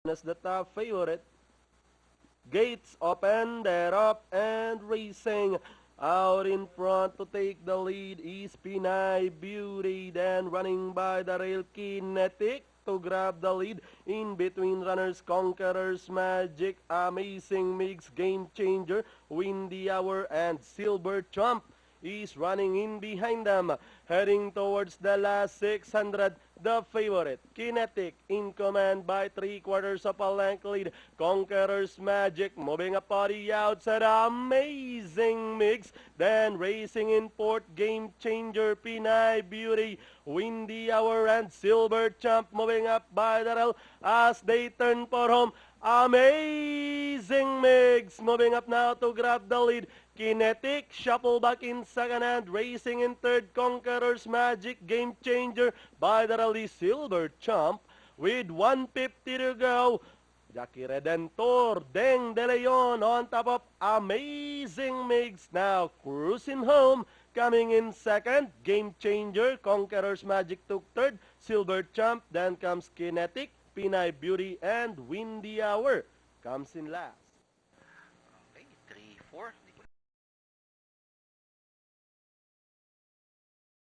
as the top favorite. Gates open, they're up and racing. Out in front to take the lead is Pinay Beauty, then running by the rail Kinetic to grab the lead. In between runners, Conquerors Magic, Amazing Mix, Game Changer, Windy Hour, and Silver Trump is running in behind them, heading towards the last 600. The favorite, Kinetic, in command by 3/4 of a length lead. Conqueror's Magic moving up on the outside. Amazing Mix. Then racing in fourth, Game Changer, Pinay Beauty, Windy Hour, and Silver Champ moving up by the rail as they turn for home. Amazing Mix moving up now to grab the lead. Kinetic, shuffle back in second hand, racing in third, Conqueror's Magic, Game Changer by the rally, Silver Champ with 150 to go. Jackie Redentor, Deng De Leon on top of Amazing Mix, now cruising home. Coming in second, Game Changer, Conqueror's Magic took third, Silver Champ, then comes Kinetic, Pinay Beauty, and Windy Hour comes in last. Okay, 3-4.